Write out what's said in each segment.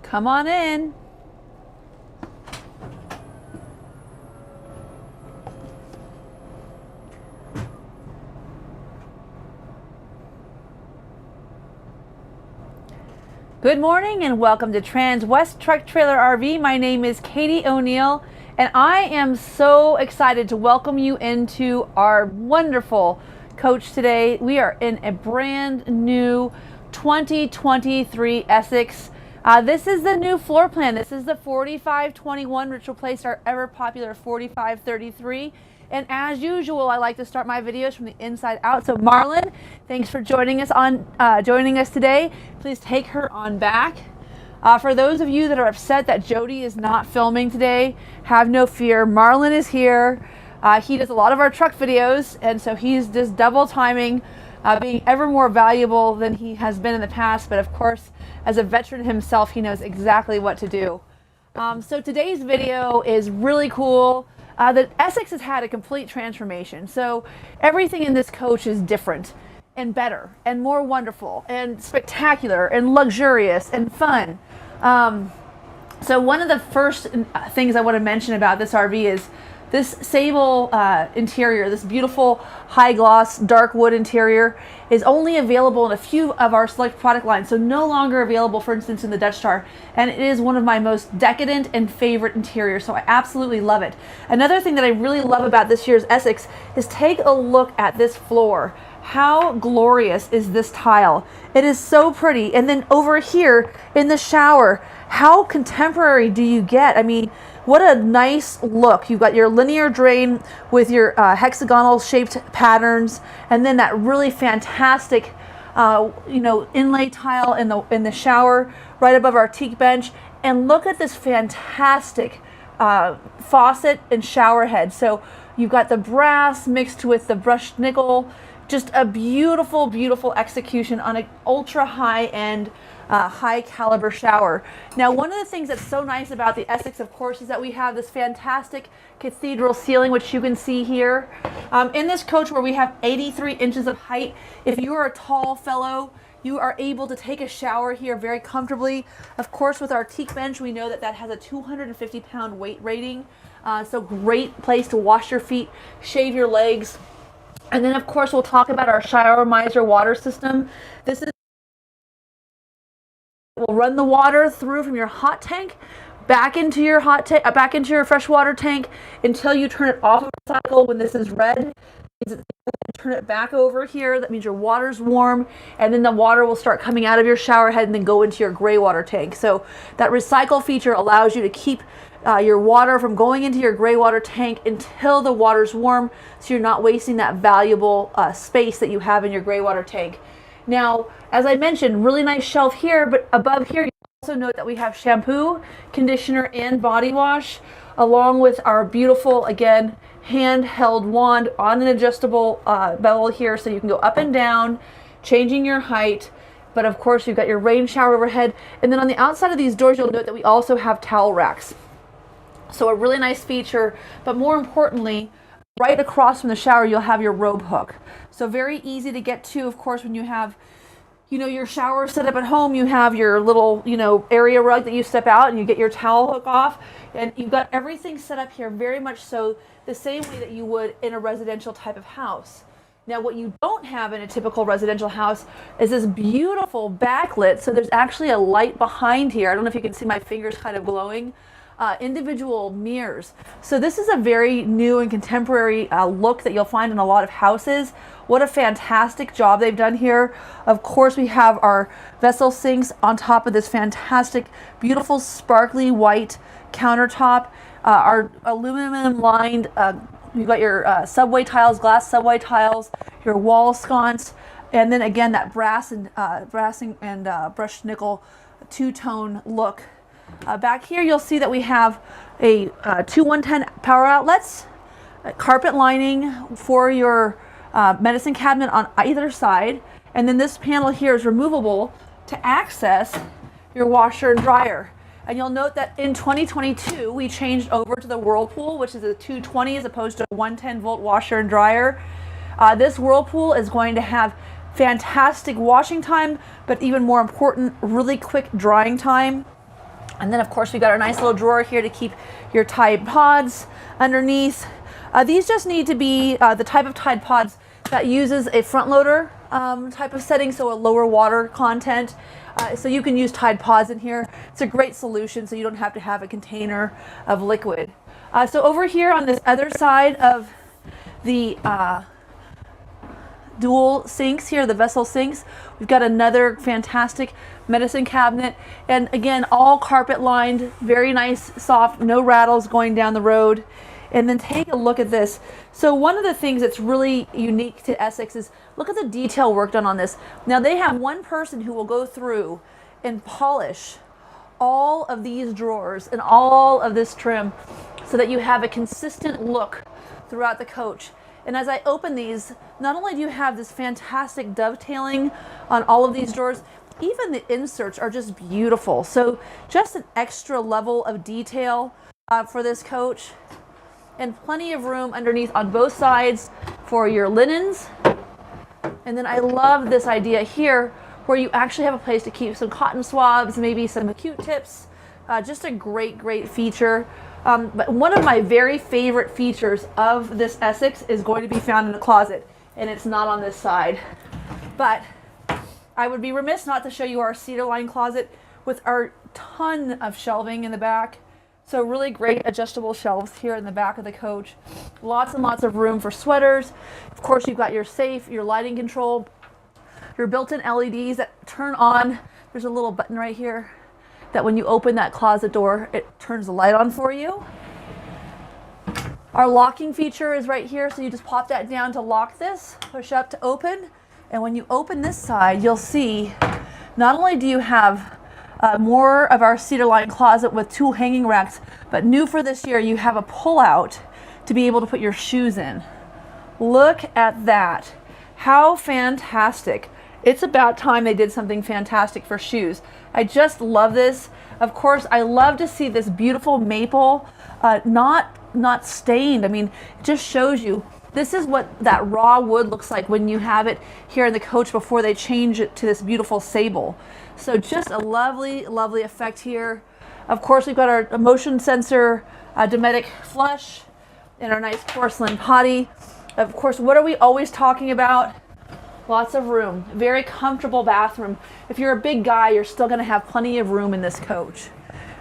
Come on in. Good morning and welcome to Trans-West Truck Trailer RV. My name is Katie O'Neill and I am so excited to welcome you into our wonderful coach today. We are in a brand new 2023 Essex. This is the new floor plan. This is the 4521, which replaced our ever popular 4533. And as usual, I like to start my videos from the inside out. So Marlon, thanks for joining us today. Please take her on back. For those of you that are upset that Jody is not filming today, have no fear. Marlon is here. He does a lot of our truck videos, and so he's just double timing, being ever more valuable than he has been in the past. But of course, as a veteran himself, he knows exactly what to do. So today's video is really cool. The Essex has had a complete transformation. So everything in this coach is different and better and more wonderful and spectacular and luxurious and fun. So one of the first things I want to mention about this RV is this sable interior. This beautiful high gloss dark wood interior is only available in a few of our select product lines, so no longer available, for instance, in the Dutch Star, and it is one of my most decadent and favorite interiors, so I absolutely love it. Another thing that I really love about this year's Essex is take a look at this floor. How glorious is this tile? It is so pretty. And then over here in the shower, how contemporary do you get? I mean, what a nice look. You've got your linear drain with your hexagonal shaped patterns, and then that really fantastic inlay tile in the shower right above our teak bench. And look at this fantastic faucet and shower head. So you've got the brass mixed with the brushed nickel. Just a beautiful, beautiful execution on an ultra high-end, high caliber shower. Now, one of the things that's so nice about the Essex, of course, is that we have this fantastic cathedral ceiling, which you can see here. In this coach where we have 83 inches of height, if you are a tall fellow, you are able to take a shower here very comfortably. Of course, with our teak bench, we know that that has a 250-pound weight rating. So great place to wash your feet, shave your legs. And then, of course, we'll talk about our shower miser water system. This is will run the water through from your hot tank back into your freshwater tank until you turn it off of the cycle. When this is red, turn it back over here. That means your water's warm, and then the water will start coming out of your shower head and then go into your gray water tank. So that recycle feature allows you to keep your water from going into your gray water tank until the water's warm, so you're not wasting that valuable space that you have in your gray water tank. Now, as I mentioned, really nice shelf here, but above here, you also note that we have shampoo, conditioner, and body wash, along with our beautiful, again, handheld wand on an adjustable bevel here, so you can go up and down, changing your height. But of course, you've got your rain shower overhead. And then on the outside of these doors, you'll note that we also have towel racks. So a really nice feature, but more importantly, right across from the shower, you'll have your robe hook. So very easy to get to. Of course, when you have, your shower set up at home, you have your little, area rug that you step out and you get your towel hook off, and you've got everything set up here very much so the same way that you would in a residential type of house. Now, what you don't have in a typical residential house is this beautiful backlit. So there's actually a light behind here. I don't know if you can see my fingers kind of glowing. Individual mirrors. So this is a very new and contemporary look that you'll find in a lot of houses. What a fantastic job they've done here. Of course, we have our vessel sinks on top of this fantastic, beautiful, sparkly white countertop. Our aluminum lined, you've got your subway tiles, glass subway tiles, your wall sconce, and then again that brass and brushed nickel two-tone look. Back here, you'll see that we have a two 110 power outlets, carpet lining for your medicine cabinet on either side, and then this panel here is removable to access your washer and dryer. And you'll note that in 2022, we changed over to the Whirlpool, which is a 220 as opposed to a 110 volt washer and dryer. This Whirlpool is going to have fantastic washing time, but even more important, really quick drying time. And then of course we got our nice little drawer here to keep your Tide Pods underneath. These just need to be the type of Tide Pods that uses a front loader type of setting, so a lower water content. So you can use Tide Pods in here. It's a great solution, so you don't have to have a container of liquid. So over here on this other side of the dual sinks here, the vessel sinks, we've got another fantastic medicine cabinet, and again, all carpet lined, very nice, soft, no rattles going down the road. And then take a look at this. So one of the things that's really unique to Essex is look at the detail work done on this. Now they have one person who will go through and polish all of these drawers and all of this trim so that you have a consistent look throughout the coach. And as I open these, not only do you have this fantastic dovetailing on all of these drawers, even the inserts are just beautiful. So just an extra level of detail for this coach. And plenty of room underneath on both sides for your linens. And then I love this idea here where you actually have a place to keep some cotton swabs, maybe some Q-tips. Just a great, great feature. But one of my very favorite features of this Essex is going to be found in the closet, and it's not on this side. But I would be remiss not to show you our cedar lined closet with our ton of shelving in the back. So really great adjustable shelves here in the back of the coach. Lots and lots of room for sweaters. Of course, you've got your safe, your lighting control, your built-in LEDs that turn on. There's a little button right here that when you open that closet door, it turns the light on for you. Our locking feature is right here, so you just pop that down to lock this, push up to open. And when you open this side, you'll see not only do you have more of our cedar lined closet with 2 hanging racks, but new for this year, you have a pull out to be able to put your shoes in. Look at that. How fantastic. It's about time they did something fantastic for shoes. I just love this. Of course, I love to see this beautiful maple, not stained. I mean, it just shows you this is what that raw wood looks like when you have it here in the coach before they change it to this beautiful sable. So just a lovely, lovely effect here. Of course, we've got our motion sensor Dometic flush and our nice porcelain potty. Of course, what are we always talking about? Lots of room, very comfortable bathroom. If you're a big guy, you're still gonna have plenty of room in this coach.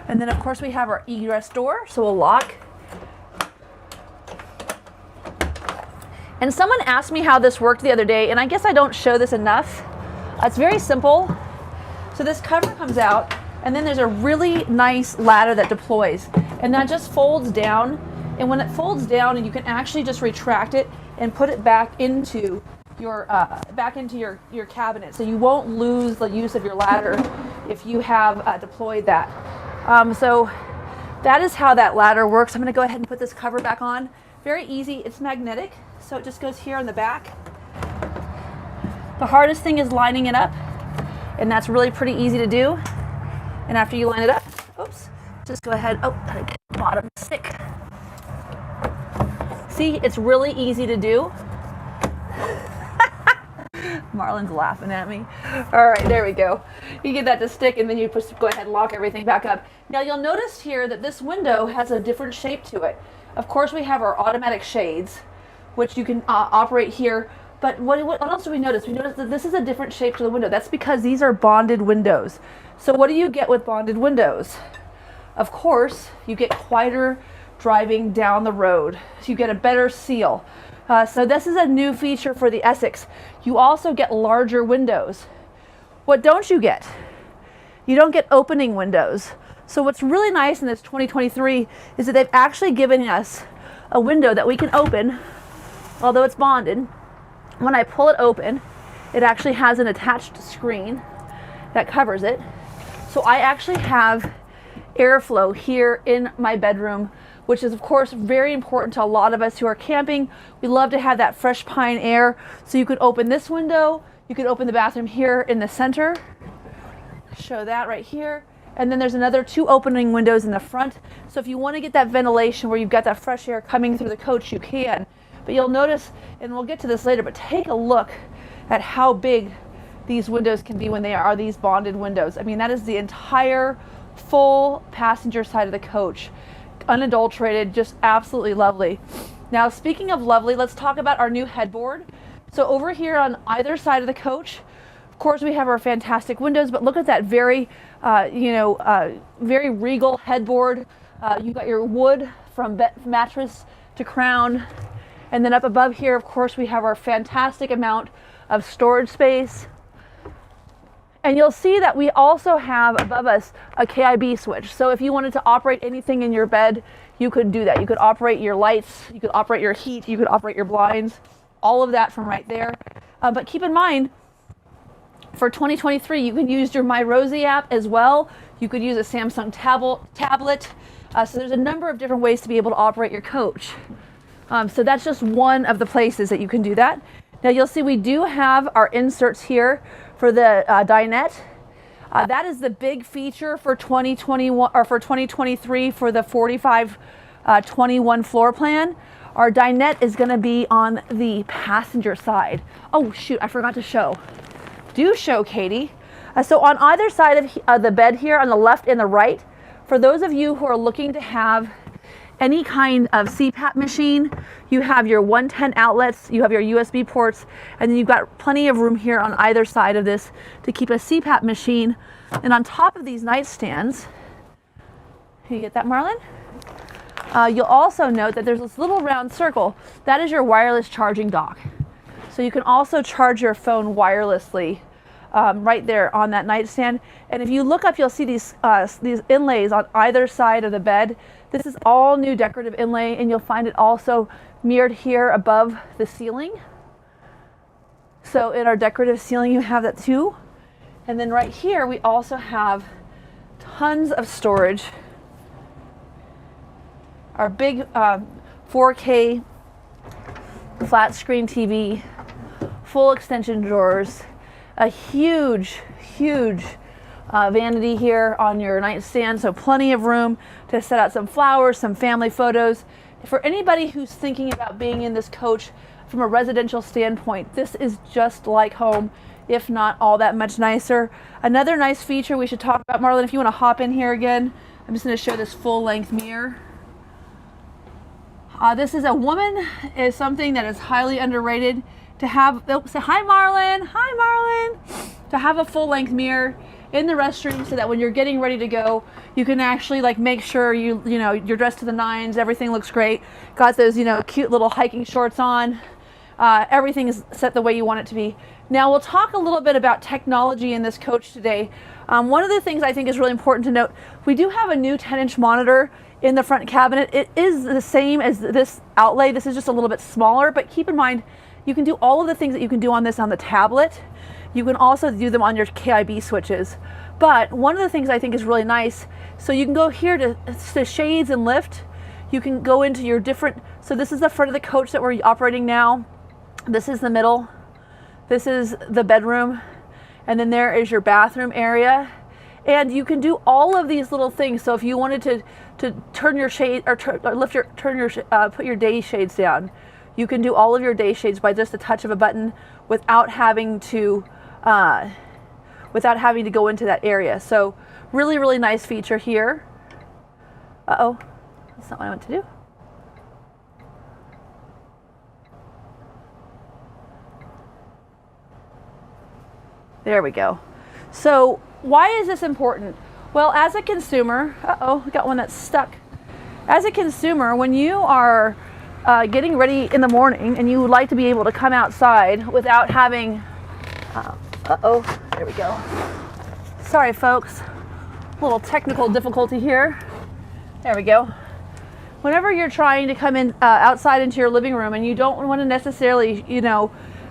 And then of course we have our egress door, so we'll lock. And someone asked me how this worked the other day, and I guess I don't show this enough. It's very simple. So this cover comes out, and then there's a really nice ladder that deploys, and that just folds down. And when it folds down, and you can actually just retract it and put it back into your cabinet, so you won't lose the use of your ladder if you have deployed that. So that is how that ladder works. I'm going to go ahead and put this cover back on. Very easy. It's magnetic, so it just goes here on the back. The hardest thing is lining it up, and that's really pretty easy to do. And after you line it up, oops, just go ahead. Oh, gotta get the bottom stick. See, it's really easy to do. Marlon's laughing at me. All right, there we go. You get that to stick, and then you just go ahead and lock everything back up. Now you'll notice here that this window has a different shape to it. Of course, we have our automatic shades, which you can operate here. But what else do we notice? We notice that this is a different shape to the window. That's because these are bonded windows. So what do you get with bonded windows? Of course, you get quieter driving down the road. So you get a better seal. So this is a new feature for the Essex. You also get larger windows. What don't you get? You don't get opening windows. So what's really nice in this 2023 is that they've actually given us a window that we can open, although it's bonded. When I pull it open, it actually has an attached screen that covers it. So I actually have airflow here in my bedroom, which is of course very important to a lot of us who are camping. We love to have that fresh pine air. So you could open this window, you could open the bathroom here in the center, show that right here. And then there's another 2 opening windows in the front. So if you want to get that ventilation where you've got that fresh air coming through the coach, you can. But you'll notice, and we'll get to this later, but take a look at how big these windows can be when they are these bonded windows. I mean, that is the entire full passenger side of the coach, unadulterated, just absolutely lovely. Now, speaking of lovely, let's talk about our new headboard. So over here on either side of the coach, of course, we have our fantastic windows, but look at that very, very regal headboard. You got your wood from mattress to crown. And then up above here, of course, we have our fantastic amount of storage space. And you'll see that we also have above us a KIB switch. So if you wanted to operate anything in your bed, you could do that. You could operate your lights, you could operate your heat, you could operate your blinds, all of that from right there. But keep in mind, for 2023, you can use your My Rosie app as well. You could use a Samsung tablet. So there's a number of different ways to be able to operate your coach. So that's just one of the places that you can do that. Now you'll see we do have our inserts here for the dinette. That is the big feature for 2021 or for 2023 for the 4521 floor plan. Our dinette is going to be on the passenger side. Oh shoot, I forgot to show. Do show, Katie. So on either side of the bed here, on the left and the right, for those of you who are looking to have any kind of CPAP machine, you have your 110 outlets, you have your USB ports, and then you've got plenty of room here on either side of this to keep a CPAP machine. And on top of these nightstands, you get that, Marlon? You'll also note that there's this little round circle. That is your wireless charging dock. So you can also charge your phone wirelessly right there on that nightstand. And if you look up, you'll see these inlays on either side of the bed. This is all new decorative inlay, and you'll find it also mirrored here above the ceiling. So in our decorative ceiling, you have that too. And then right here, we also have tons of storage. Our big 4K flat screen TV, full extension drawers, a huge vanity here on your nightstand, so plenty of room to set out some flowers, some family photos. For anybody who's thinking about being in this coach from a residential standpoint, this is just like home, if not all that much nicer. Another nice feature we should talk about, Marlon, if you want to hop in here again, I'm just going to show this full-length mirror. This is a woman, is something that is highly underrated. To have, say hi Marlon, hi Marlon, to have a full-length mirror in the restroom so that when you're getting ready to go, you can actually like make sure you know you're dressed to the nines, everything looks great, got those cute little hiking shorts on, everything is set the way you want it to be. Now we'll talk a little bit about technology in this coach today. One of the things I think is really important to note, we do have a new 10-inch monitor in the front cabinet. It is the same as this outlay. This is just a little bit smaller, but keep in mind, you can do all of the things that you can do on this on the tablet. You can also do them on your KIB switches. But one of the things I think is really nice, so you can go here to shades and lift. You can go into your different, so this is the front of the coach that we're operating now. This is the middle. This is the bedroom. And then there is your bathroom area. And you can do all of these little things. So if you wanted to turn your shade or put your day shades down, you can do all of your day shades by just a touch of a button without having to go into that area. So really nice feature here. Uh-oh, that's not what I meant to do. There we go. So why is this important? Well, as a consumer, uh-oh, we got one that's stuck. As a consumer, when you are getting ready in the morning and you would like to be able to come outside without having, there we go. Sorry folks, a little technical difficulty here. There we go. Whenever you're trying to come in outside into your living room and you don't want to necessarily,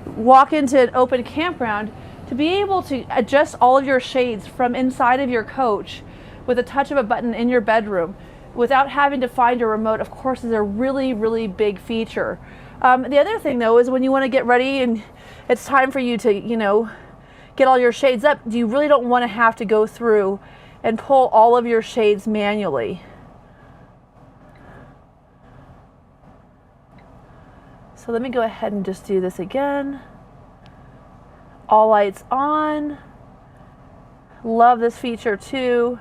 walk into an open campground, to be able to adjust all of your shades from inside of your coach with a touch of a button in your bedroom without having to find a remote, of course, is a really big feature. The other thing though is when you want to get ready and it's time for you to, get all your shades up, you really don't want to have to go through and pull all of your shades manually. So let me go ahead and just do this again. All lights on. Love this feature too.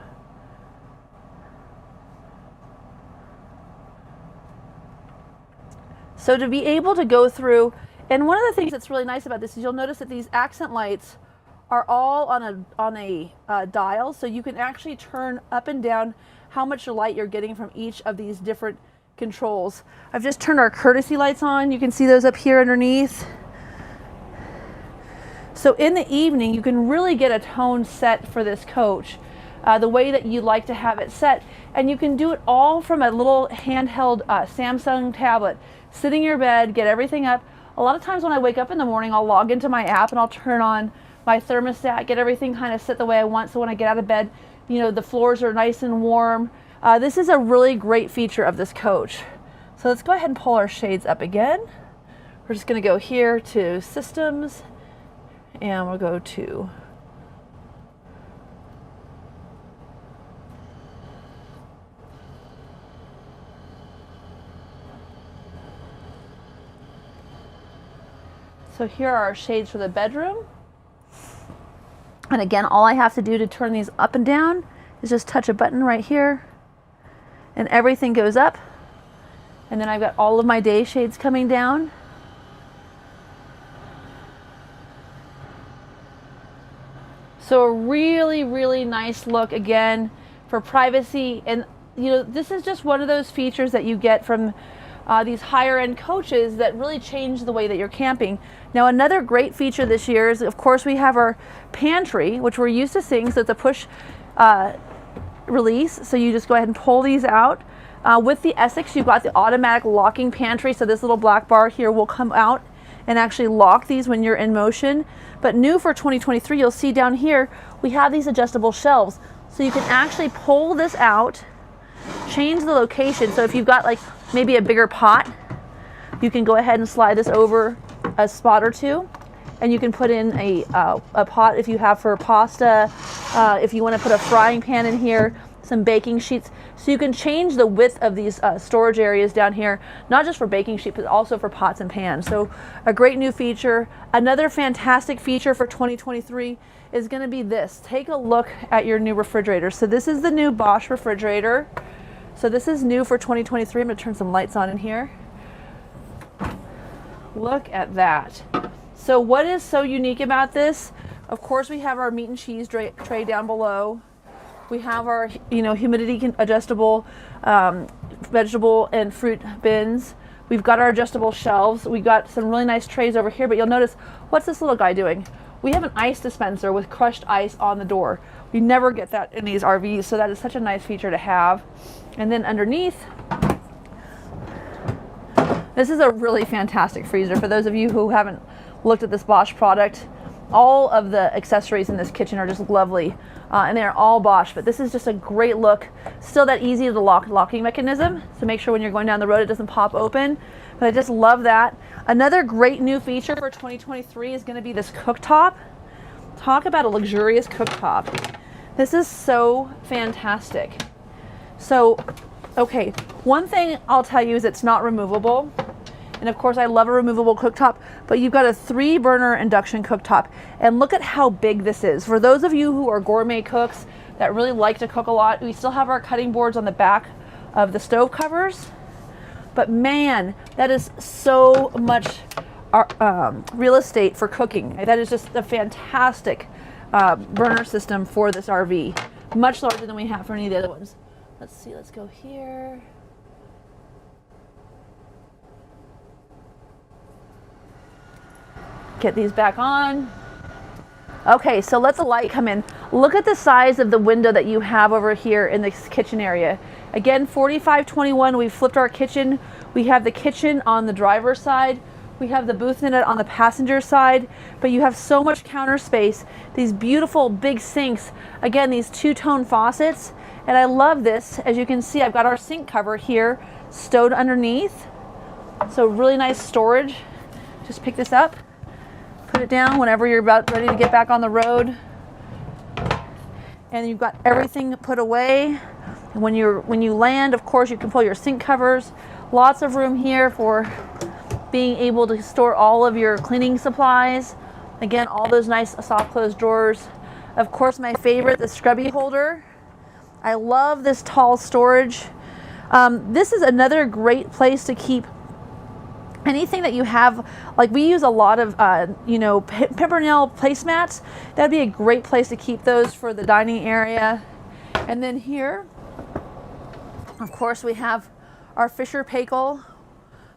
So to be able to go through, and one of the things that's really nice about this is you'll notice that these accent lights are all on a dial, so you can actually turn up and down how much light you're getting from each of these different controls. I've just turned our courtesy lights on. You can see those up here underneath. So in the evening, you can really get a tone set for this coach, the way that you like to have it set. And you can do it all from a little handheld Samsung tablet. Sit in your bed, get everything up. A lot of times when I wake up in the morning, I'll log into my app and I'll turn on my thermostat, get everything kind of set the way I want. So when I get out of bed, you know, the floors are nice and warm. This is a really great feature of this coach. So let's go ahead and pull our shades up again. We're just going to go here to systems, and we'll go to so here are our shades for the bedroom. And again, all I have to do to turn these up and down is just touch a button right here, and everything goes up. And then I've got all of my day shades coming down. So a really, really nice look again for privacy. And you know, this is just one of those features that you get from these higher end coaches that really change the way that you're camping. Now, another great feature this year is, of course, we have our pantry, which we're used to seeing. So it's a push release. So you just go ahead and pull these out. With the Essex, you've got the automatic locking pantry. So this little black bar here will come out and actually lock these when you're in motion. But new for 2023, you'll see down here, we have these adjustable shelves. So you can actually pull this out, change the location. So if you've got like maybe a bigger pot, you can go ahead and slide this over a spot or two, and you can put in a pot if you have for pasta, if you want to put a frying pan in here, some baking sheets. So you can change the width of these storage areas down here, not just for baking sheets, but also for pots and pans. So a great new feature. Another fantastic feature for 2023 is going to be this. Take a look at your new refrigerator. So this is the new Bosch refrigerator. So this is new for 2023. I'm going to turn some lights on in here. Look at that. So what is so unique about this? Of course, we have our meat and cheese tray down below. We have our, humidity adjustable vegetable and fruit bins. We've got our adjustable shelves. We've got some really nice trays over here, but you'll notice, what's this little guy doing? We have an ice dispenser with crushed ice on the door. We never get that in these RVs, so that is such a nice feature to have. And then underneath, this is a really fantastic freezer. For those of you who haven't looked at this Bosch product, all of the accessories in this kitchen are just lovely, and they're all Bosch, but this is just a great look. Still that easy to locking mechanism, so make sure when you're going down the road it doesn't pop open, but I just love that. Another great new feature for 2023 is going to be this cooktop. Talk about a luxurious cooktop. This is so fantastic. So, okay, one thing I'll tell you is it's not removable. And of course, I love a removable cooktop, but you've got a 3-burner induction cooktop. And look at how big this is. For those of you who are gourmet cooks that really like to cook a lot, we still have our cutting boards on the back of the stove covers. But man, that is so much real estate for cooking. That is just a fantastic burner system for this RV. Much larger than we have for any of the other ones. Let's see, let's go here. Get these back on. Okay, so let the light come in. Look at the size of the window that you have over here in this kitchen area. Again, 4521, we flipped our kitchen. We have the kitchen on the driver's side. We have the booth unit on the passenger side, but you have so much counter space. These beautiful big sinks. Again, these 2-tone faucets. And I love this. As you can see, I've got our sink cover here stowed underneath. So really nice storage. Just pick this up, put it down whenever you're about ready to get back on the road. And you've got everything put away. And when you land, of course, you can pull your sink covers. Lots of room here for being able to store all of your cleaning supplies. Again, all those nice soft close drawers. Of course, my favorite, the scrubby holder. I love this tall storage. This is another great place to keep anything that you have, like we use a lot of, you know, Pimpernel placemats. That'd be a great place to keep those for the dining area. And then here, of course, we have our Fisher Paykel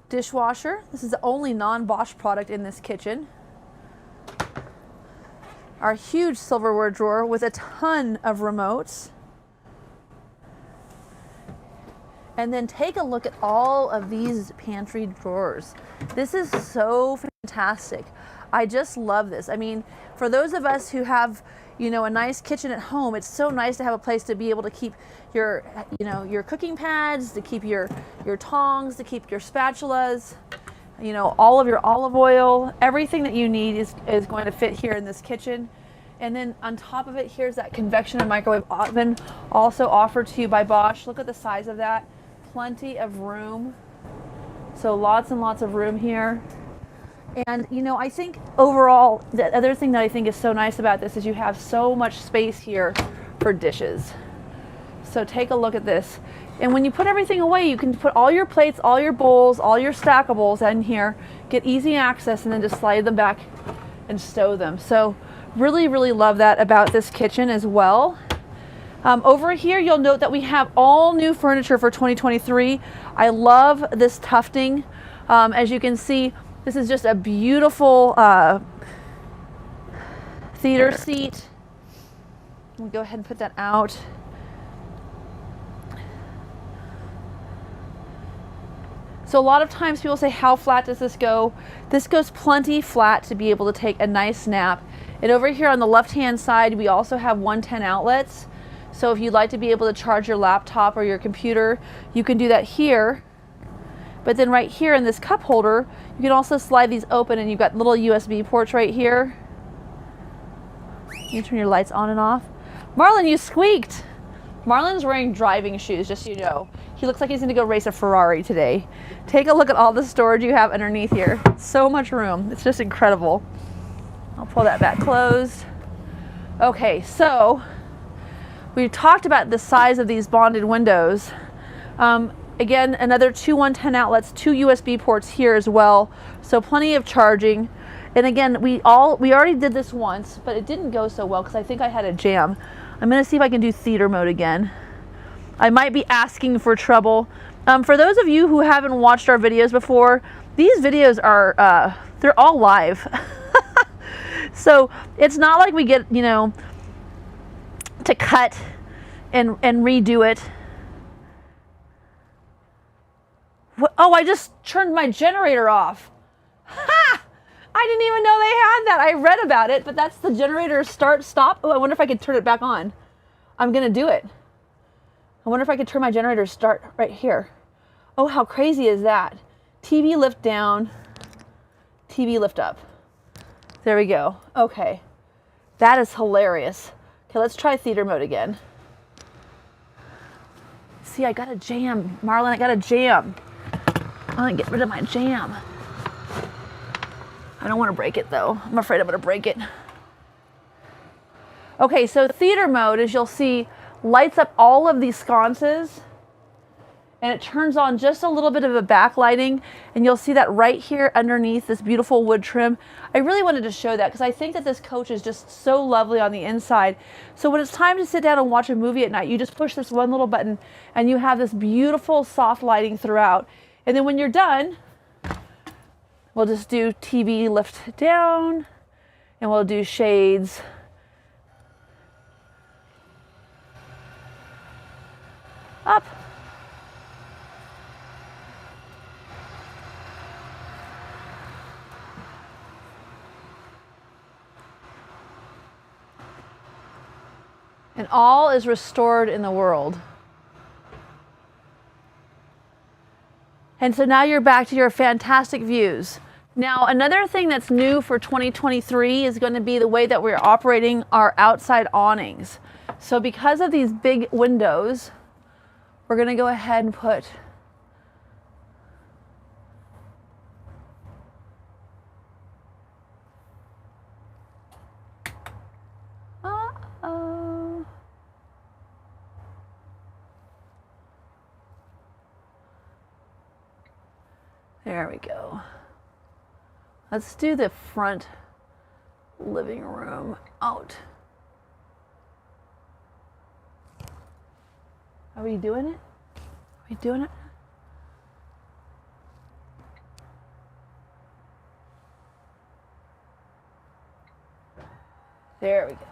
dishwasher. This is the only non-Bosch product in this kitchen. Our huge silverware drawer with a ton of remotes. And then take a look at all of these pantry drawers. This is so fantastic. I just love this. I mean, for those of us who have, you know, a nice kitchen at home, it's so nice to have a place to be able to keep your, you know, your cooking pads, to keep your tongs, to keep your spatulas, you know, all of your olive oil, everything that you need is going to fit here in this kitchen. And then on top of it, here's that convection and microwave oven, also offered to you by Bosch. Look at the size of that. Plenty of room. So lots and lots of room here. And you know, I think overall, the other thing that I think is so nice about this is you have so much space here for dishes. So take a look at this. And when you put everything away, you can put all your plates, all your bowls, all your stackables in here, get easy access, and then just slide them back and stow them. So really, really love that about this kitchen as well. Over here, you'll note that we have all new furniture for 2023. I love this tufting. As you can see, this is just a beautiful theater seat. We'll go ahead and put that out. So a lot of times people say, how flat does this go? This goes plenty flat to be able to take a nice nap. And over here on the left-hand side, we also have 110 outlets. So if you'd like to be able to charge your laptop or your computer, you can do that here. But then right here in this cup holder, you can also slide these open and you've got little USB ports right here. You turn your lights on and off. Marlon, you squeaked. Marlon's wearing driving shoes, just so you know. He looks like he's gonna go race a Ferrari today. Take a look at all the storage you have underneath here. So much room, it's just incredible. I'll pull that back closed. Okay, so we've talked about the size of these bonded windows. Again, another two 110 outlets, two USB ports here as well. So plenty of charging. And again, we already did this once, but it didn't go so well because I think I had a jam. I'm gonna see if I can do theater mode again. I might be asking for trouble. For those of you who haven't watched our videos before, these videos are, they're all live. So it's not like we get, you know, to cut and redo it. What? Oh, I just turned my generator off. Ha! I didn't even know they had that. I read about it, but that's the generator start, stop. Oh, I wonder if I could turn it back on. I'm gonna do it. I wonder if I could turn my generator start right here. Oh, how crazy is that? TV lift down, TV lift up. There we go. Okay. That is hilarious. Okay, let's try theater mode again. See, I got a jam. Marlon, I got a jam. I'm gonna get rid of my jam. I don't want to break it though. I'm afraid I'm gonna break it. Okay, so theater mode, as you'll see, lights up all of these sconces and it turns on just a little bit of a backlighting, and you'll see that right here underneath this beautiful wood trim. I really wanted to show that because I think that this coach is just so lovely on the inside. So when it's time to sit down and watch a movie at night, you just push this one little button and you have this beautiful soft lighting throughout. And then when you're done, we'll just do TV lift down and we'll do shades. Up. And all is restored in the world. And so now you're back to your fantastic views. Now, another thing that's new for 2023 is going to be the way that we're operating our outside awnings. So because of these big windows, we're going to go ahead and put there There we go. Let's do the front living room out. Are we doing it? Are we doing it? There we go.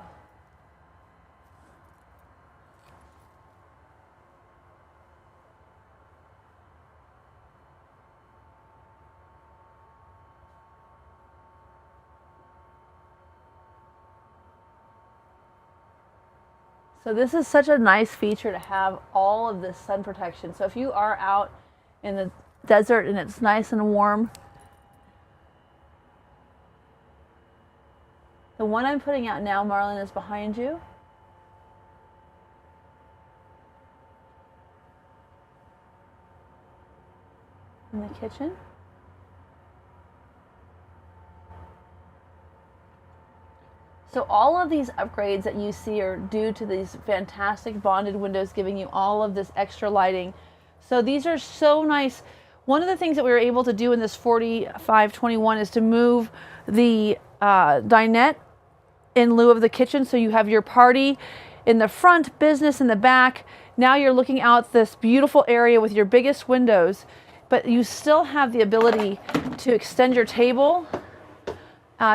So this is such a nice feature to have all of this sun protection. So if you are out in the desert and it's nice and warm, the one I'm putting out now, Marlon, is behind you. In the kitchen. So all of these upgrades that you see are due to these fantastic bonded windows giving you all of this extra lighting. So these are so nice. One of the things that we were able to do in this 4521 is to move the dinette in lieu of the kitchen. So you have your party in the front, business in the back. Now you're looking out this beautiful area with your biggest windows, but you still have the ability to extend your table.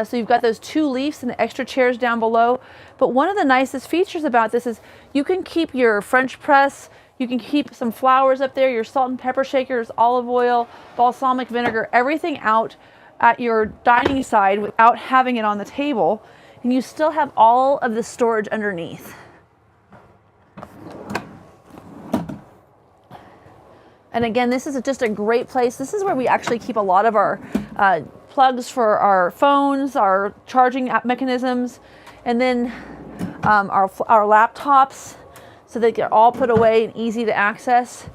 So you've got those two leaves and the extra chairs down below. But one of the nicest features about this is you can keep your French press, you can keep some flowers up there, your salt and pepper shakers, olive oil, balsamic vinegar, everything out at your dining side without having it on the table. And you still have all of the storage underneath. And again, this is just a great place. This is where we actually keep a lot of our plugs for our phones, our charging mechanisms, and then our laptops, so they get all put away and easy to access.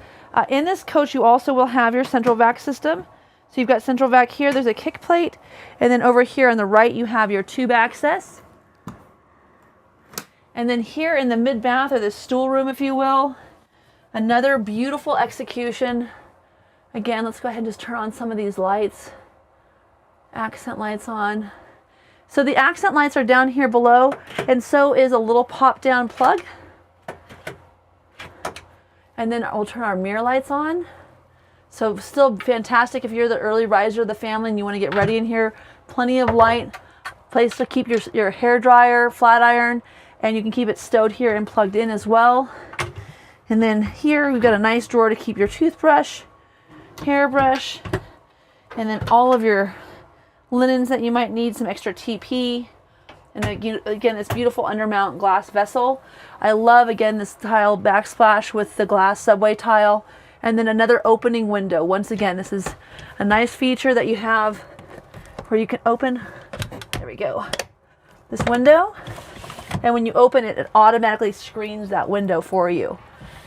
In this coach, you also will have your central vac system. So you've got central vac here, there's a kick plate, and then over here on the right, you have your tube access. And then here in the mid bath, or the stool room, if you will, another beautiful execution. Again, let's go ahead and just turn on some of these lights. Accent lights on. So the accent lights are down here below, and so is a little pop down plug. And then we'll turn our mirror lights on. So still fantastic if you're the early riser of the family and you want to get ready in here. Plenty of light, place to keep your hair dryer, flat iron, and you can keep it stowed here and plugged in as well. And then here we've got a nice drawer to keep your toothbrush, hairbrush, and then all of your linens that you might need, some extra TP. And again, this beautiful undermount glass vessel. I love, again, this tile backsplash with the glass subway tile. And then another opening window. Once again, this is a nice feature that you have where you can open, there we go, this window. And when you open it, it automatically screens that window for you.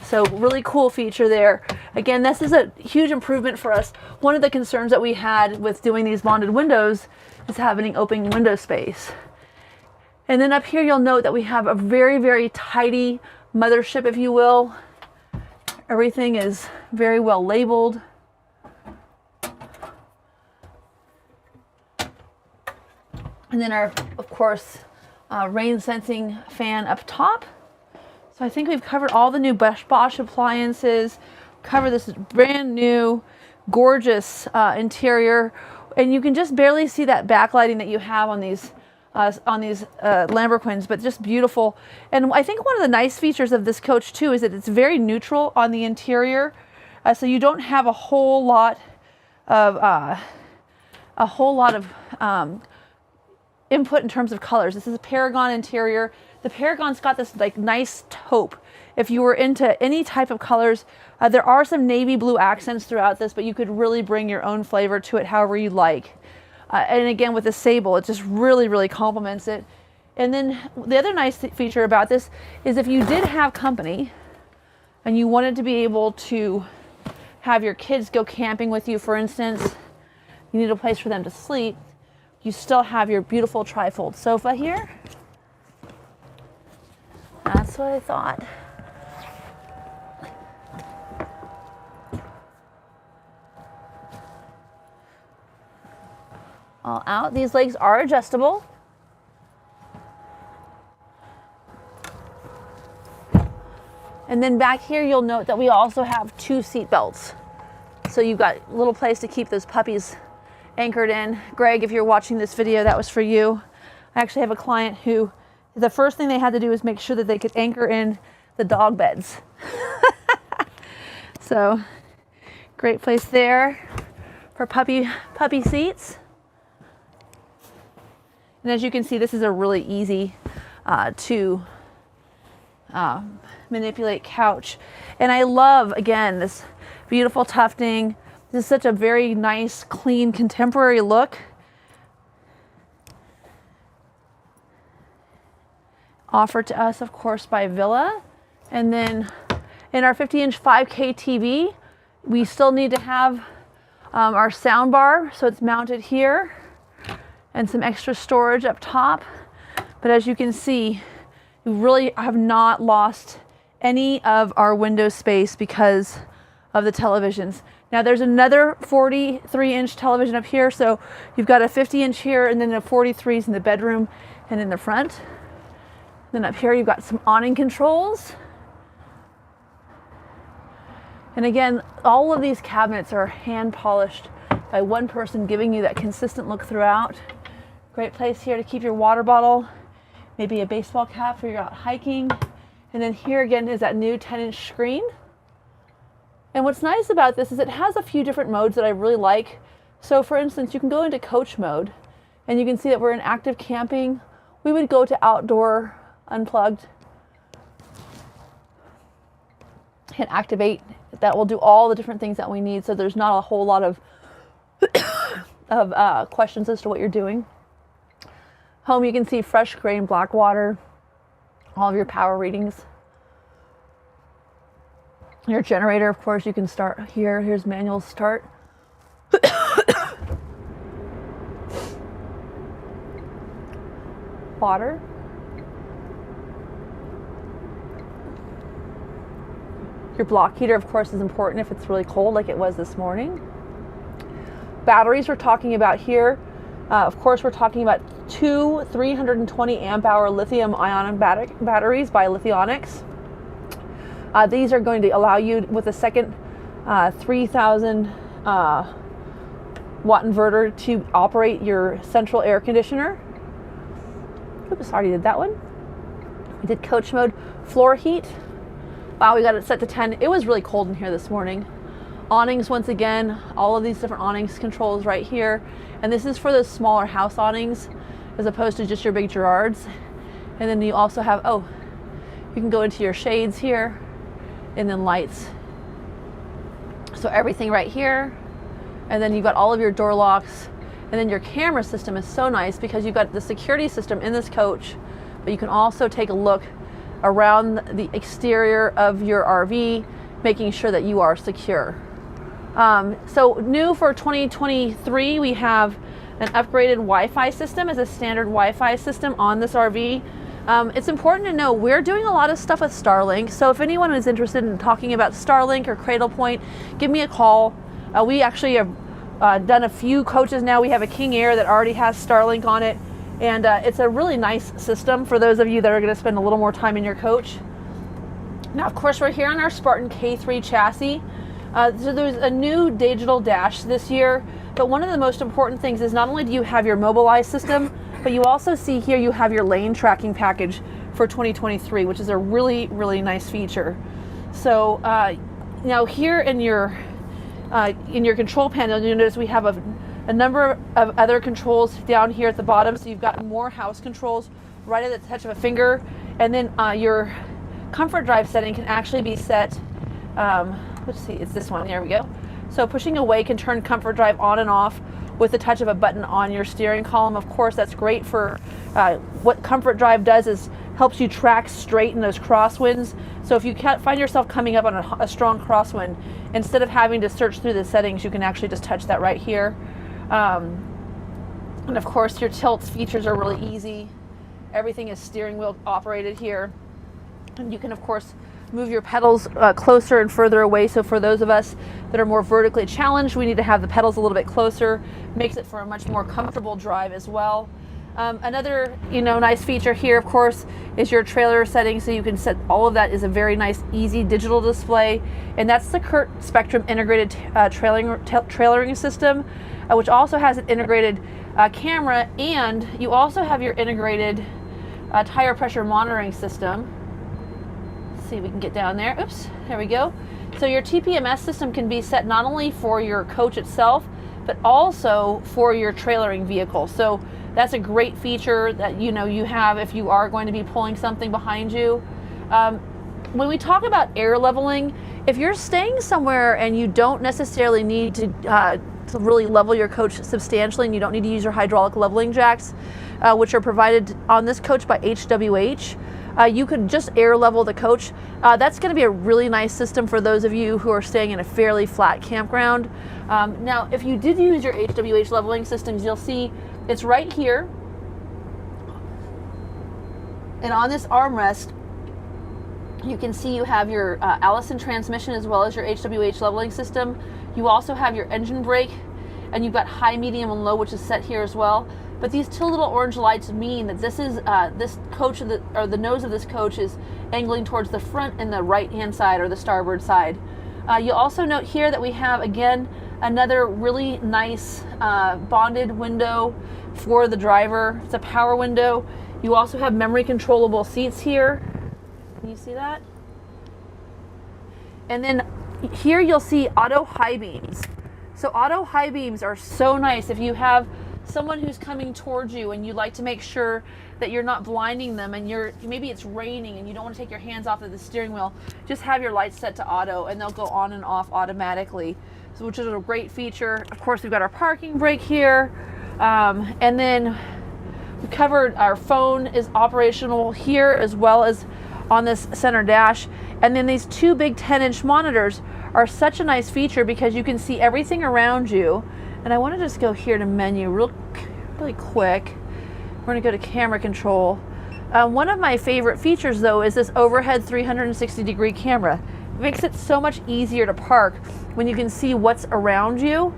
So really cool feature there. Again, this is a huge improvement for us. One of the concerns that we had with doing these bonded windows is having open window space. And then up here, you'll note that we have a very, very tidy mothership, if you will. Everything is very well labeled. And then our, of course, rain sensing fan up top. So I think we've covered all the new Bosch appliances, covered this brand new, gorgeous interior, and you can just barely see that backlighting that you have on these Lamborghinis, but just beautiful. And I think one of the nice features of this coach too is that it's very neutral on the interior, so you don't have a whole lot of input in terms of colors. This is a Paragon interior. The Paragon's got this like nice taupe. If you were into any type of colors, there are some navy blue accents throughout this, but you could really bring your own flavor to it however you like. And again, with the sable, it just really, really complements it. And then the other nice feature about this is if you did have company and you wanted to be able to have your kids go camping with you, for instance, you need a place for them to sleep, you still have your beautiful trifold sofa here. That's what I thought. all out. These legs are adjustable. And then back here, you'll note that we also have 2 seat belts. So you've got a little place to keep those puppies anchored in. Greg, if you're watching this video, that was for you. I actually have a client who, the first thing they had to do was make sure that they could anchor in the dog beds. So, great place there for puppy seats. And as you can see, this is a really easy to manipulate couch. And I love, again, this beautiful tufting. This is such a very nice, clean, contemporary look. Offered to us, of course, by Villa. And then in our 50-inch 5K TV, we still need to have our sound bar, so it's mounted here, and some extra storage up top. But as you can see, we really have not lost any of our window space because of the televisions. Now there's another 43-inch television up here, so you've got a 50-inch here, and then the 43s in the bedroom and in the front. Then up here you've got some awning controls. And again, all of these cabinets are hand polished by one person, giving you that consistent look throughout. Great place here to keep your water bottle, maybe a baseball cap for you're out hiking. And then here again is that new 10-inch screen. And what's nice about this is it has a few different modes that I really like. So for instance, you can go into coach mode, and you can see that we're in active camping. We would go to outdoor unplugged. Hit activate. That will do all the different things that we need, so there's not a whole lot of questions as to what you're doing. Home, you can see fresh grain black water, all of your power readings. Your generator, of course, you can start here. Here's manual start. Water. Your block heater, of course, is important if it's really cold like it was this morning. Batteries we're talking about here. Of course, we're talking about 2 320 amp hour lithium ion batteries by Lithionics. These are going to allow you with a second 3,000 watt inverter to operate your central air conditioner. Oops, already did that one. We did coach mode. Floor heat. Wow, we got it set to 10. It was really cold in here this morning. Awnings, once again, all of these different awnings controls right here. And this is for those smaller house awnings as opposed to just your big Gerards. And then you also have, you can go into your shades here and then lights. So everything right here. And then you've got all of your door locks. And then your camera system is so nice because you've got the security system in this coach, but you can also take a look around the exterior of your RV, making sure that you are secure. So new for 2023, we have an upgraded Wi-Fi system as a standard Wi-Fi system on this RV. It's important to know we're doing a lot of stuff with Starlink. So if anyone is interested in talking about Starlink or Cradlepoint, give me a call. We actually have done a few coaches now. We have a King Air that already has Starlink on it. And it's a really nice system for those of you that are going to spend a little more time in your coach. Now, of course, we're here on our Spartan K3 chassis. So there's a new digital dash this year. But one of the most important things is not only do you have your Mobilize system, but you also see here you have your lane tracking package for 2023, which is a really, really nice feature. So now here in your control panel, you'll notice we have a number of other controls down here at the bottom. So you've got more house controls right at the touch of a finger. And then your comfort drive setting can actually be set, let's see, it's this one, there we go. So pushing away can turn comfort drive on and off with the touch of a button on your steering column. Of course, that's great for what comfort drive does is helps you track straight in those crosswinds. So if you find yourself coming up on a strong crosswind, instead of having to search through the settings, you can actually just touch that right here. And of course, your tilt features are really easy. Everything is steering wheel operated here. And you can, of course, move your pedals closer and further away. So for those of us that are more vertically challenged, we need to have the pedals a little bit closer. Makes it for a much more comfortable drive as well. Another, nice feature here, of course, is your trailer settings. So you can set all of that. Is a very nice, easy digital display, and that's the Curt Spectrum integrated trailering system, which also has an integrated camera, and you also have your integrated tire pressure monitoring system. Let's see if we can get down there. Oops, there we go. So your TPMS system can be set not only for your coach itself, but also for your trailering vehicle. So that's a great feature that you have if you are going to be pulling something behind you. When we talk about air leveling, if you're staying somewhere and you don't necessarily need to really level your coach substantially, and you don't need to use your hydraulic leveling jacks, which are provided on this coach by HWH, you could just air level the coach. That's going to be a really nice system for those of you who are staying in a fairly flat campground. Now, if you did use your HWH leveling systems, you'll see it's right here. And on this armrest, you can see you have your Allison transmission as well as your HWH leveling system. You also have your engine brake, and you've got high, medium, and low, which is set here as well. But these two little orange lights mean that this is this coach, or the nose of this coach is angling towards the front and the right-hand side, or the starboard side. You'll also note here that we have, again, another really nice bonded window for the driver. It's a power window. You also have memory controllable seats here. Can you see that? And then here you'll see auto high beams. So auto high beams are so nice if you have someone who's coming towards you and you like to make sure that you're not blinding them, and maybe it's raining and you don't want to take your hands off of the steering wheel. Just have your lights set to auto and they'll go on and off automatically, which is a great feature. Of course, we've got our parking brake here, and then we covered our phone is operational here as well as on this center dash. And then these two big 10-inch monitors are such a nice feature because you can see everything around you. And I want to just go here to menu really quick. We're going to go to camera control. One of my favorite features, though, is this overhead 360-degree camera. It makes it so much easier to park when you can see what's around you.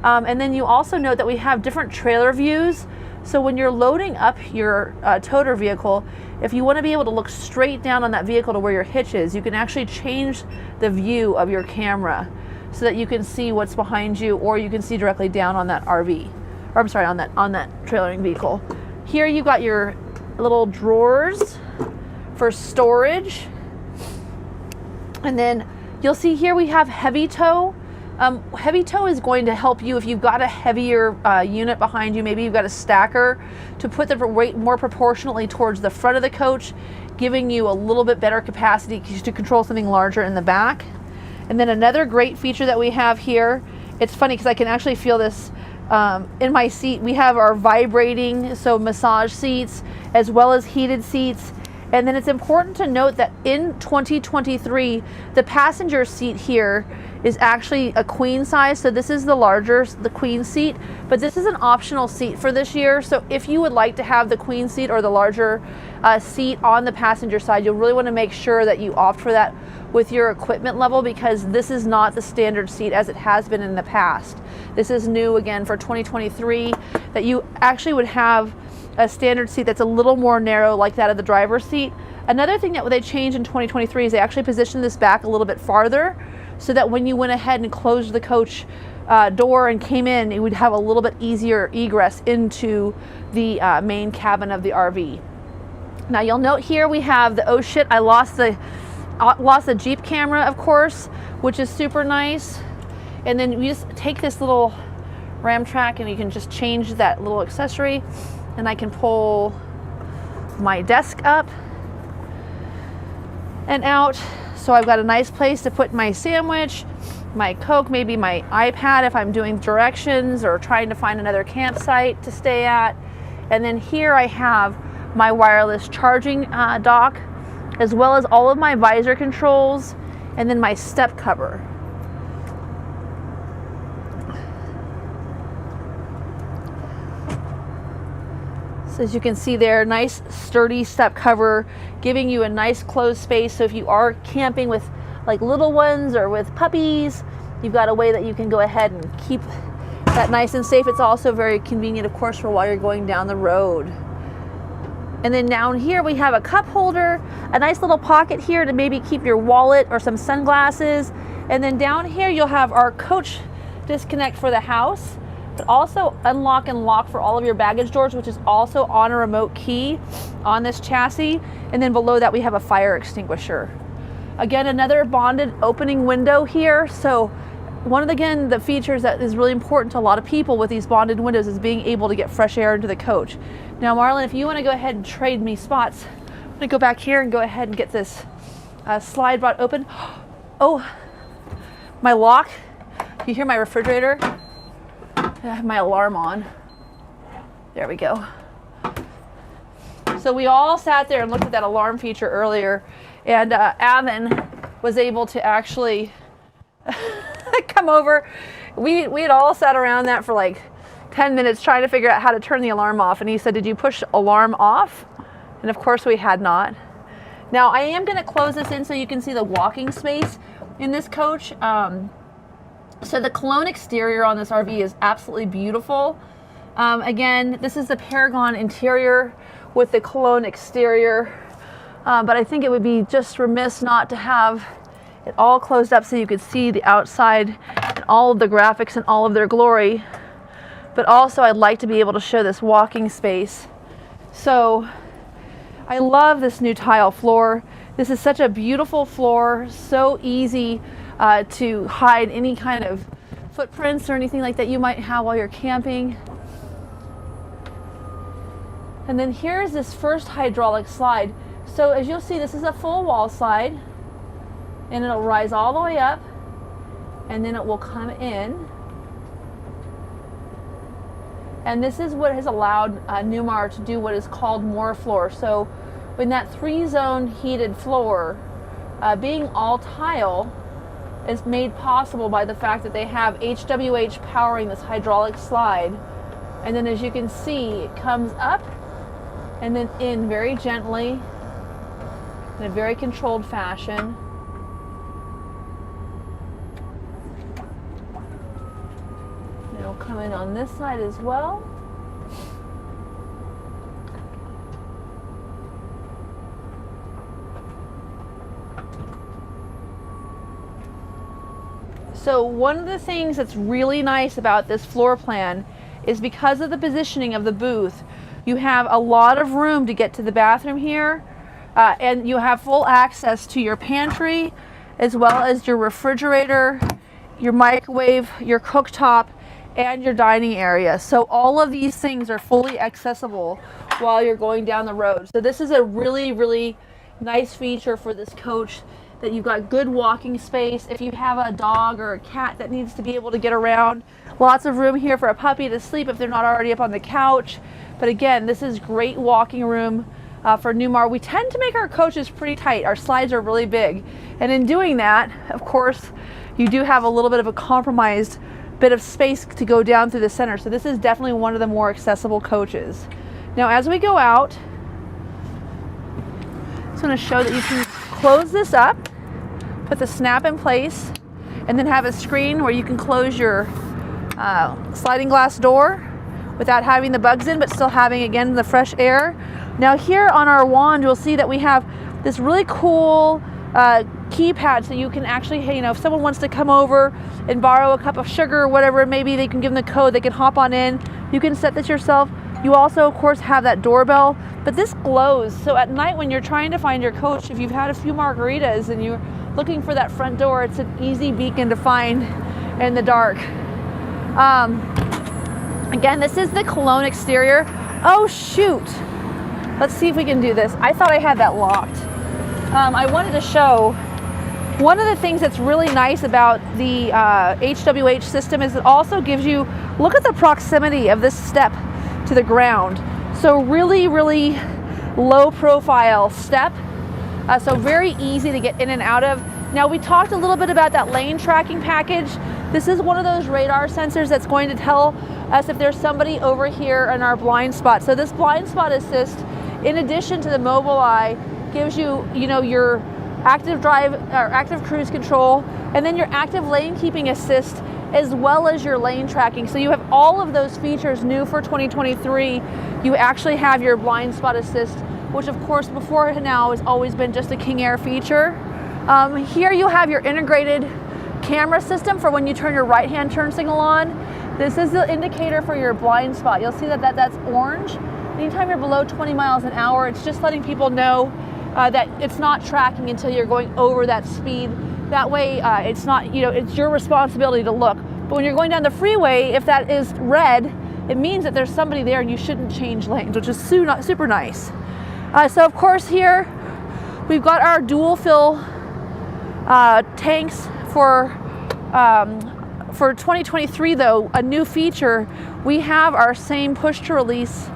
And then you also note that we have different trailer views. So when you're loading up your toter vehicle, if you want to be able to look straight down on that vehicle to where your hitch is, you can actually change the view of your camera so that you can see what's behind you, or you can see directly down on that RV, or I'm sorry, on that trailering vehicle. Here you've got your little drawers for storage. And then you'll see here we have heavy tow. Heavy tow is going to help you if you've got a heavier unit behind you. Maybe you've got a stacker, to put the weight more proportionally towards the front of the coach, giving you a little bit better capacity to control something larger in the back. And then another great feature that we have here, it's funny because I can actually feel this in my seat. We have our vibrating, so massage seats, as well as heated seats. And then it's important to note that in 2023, the passenger seat here is actually a queen size. So this is the queen seat, but this is an optional seat for this year. So if you would like to have the queen seat or the larger seat on the passenger side, you'll really want to make sure that you opt for that with your equipment level, because this is not the standard seat as it has been in the past. This is new again for 2023, that you actually would have a standard seat that's a little more narrow like that of the driver's seat. Another thing that they changed in 2023 is they actually positioned this back a little bit farther, so that when you went ahead and closed the coach door and came in, it would have a little bit easier egress into the main cabin of the RV. Now you'll note here we have the, oh shit, I lost the Jeep camera, of course, which is super nice. And then you just take this little Ram track and you can just change that little accessory, and I can pull my desk up and out. So I've got a nice place to put my sandwich, my Coke, maybe my iPad if I'm doing directions or trying to find another campsite to stay at. And then here I have my wireless charging dock, as well as all of my visor controls, and then my step cover. So as you can see there, nice sturdy step cover, giving you a nice closed space. So if you are camping with like little ones or with puppies, you've got a way that you can go ahead and keep that nice and safe. It's also very convenient, of course, for while you're going down the road. And then down here we have a cup holder, a nice little pocket here to maybe keep your wallet or some sunglasses. And then down here you'll have our coach disconnect for the house, but also unlock and lock for all of your baggage doors, which is also on a remote key on this chassis. And then below that we have a fire extinguisher. Again, another bonded opening window here. So one of the features that is really important to a lot of people with these bonded windows is being able to get fresh air into the coach. Now, Marlon, if you want to go ahead and trade me spots, I'm going to go back here and go ahead and get this slide brought open. Oh, my lock. You hear my refrigerator? I have my alarm on. There we go. So we all sat there and looked at that alarm feature earlier, and Avon was able to actually come over. We had all sat around that for like 10 minutes trying to figure out how to turn the alarm off, and he said, "Did you push alarm off?" And of course we had not. Now I am going to close this in so you can see the walking space in this coach. So the Cologne exterior on this RV is absolutely beautiful. Again, this is the Paragon interior with the Cologne exterior, but I think it would be just remiss not to have it all closed up so you could see the outside and all of the graphics in all of their glory. But also I'd like to be able to show this walking space. So I love this new tile floor. This is such a beautiful floor, so easy to hide any kind of footprints or anything like that you might have while you're camping. And then here's this first hydraulic slide. So as you'll see, this is a full wall slide, and it'll rise all the way up, and then it will come in. And this is what has allowed Newmar to do what is called more floor. So in that 3-zone heated floor, being all tile is made possible by the fact that they have HWH powering this hydraulic slide. And then as you can see, it comes up and then in very gently in a very controlled fashion. It'll come in on this side as well. So one of the things that's really nice about this floor plan is because of the positioning of the booth, you have a lot of room to get to the bathroom here, and you have full access to your pantry as well as your refrigerator, your microwave, your cooktop, and your dining area. So all of these things are fully accessible while you're going down the road. So this is a really, really nice feature for this coach, that you've got good walking space. If you have a dog or a cat that needs to be able to get around, lots of room here for a puppy to sleep if they're not already up on the couch. But again, this is great walking room for Newmar. We tend to make our coaches pretty tight. Our slides are really big. And in doing that, of course, you do have a little bit of a compromised bit of space to go down through the center. So this is definitely one of the more accessible coaches. Now, as we go out, I'm just going to show that you can close this up, put the snap in place, and then have a screen where you can close your sliding glass door without having the bugs in, but still having, again, the fresh air. Now here on our wand, you'll see that we have this really cool keypad, so you can actually, hey, if someone wants to come over and borrow a cup of sugar or whatever it may be, they can give them the code, they can hop on in. You can set this yourself. You also, of course, have that doorbell, but this glows. So at night when you're trying to find your coach, if you've had a few margaritas and you're looking for that front door, it's an easy beacon to find in the dark. Again, this is the Cologne exterior. Oh shoot, let's see if we can do this. I thought I had that locked. I wanted to show one of the things that's really nice about the HWH system is it also gives you, look at the proximity of this step to the ground. So really, really low profile step. So very easy to get in and out of. Now we talked a little bit about that lane tracking package. This is one of those radar sensors that's going to tell us if there's somebody over here in our blind spot. So this blind spot assist, in addition to the Mobileye, gives you, your active drive or active cruise control, and then your active lane keeping assist, as well as your lane tracking. So you have all of those features new for 2023. You actually have your blind spot assist, which of course before now has always been just a King Air feature. Here you have your integrated camera system for when you turn your right-hand turn signal on. This is the indicator for your blind spot. You'll see that's orange. Anytime you're below 20 miles an hour, it's just letting people know that it's not tracking until you're going over that speed. That way, it's not, it's your responsibility to look. But when you're going down the freeway, if that is red, it means that there's somebody there and you shouldn't change lanes, which is super nice. So of course here, we've got our dual fill tanks for 2023 though, a new feature. We have our same push to release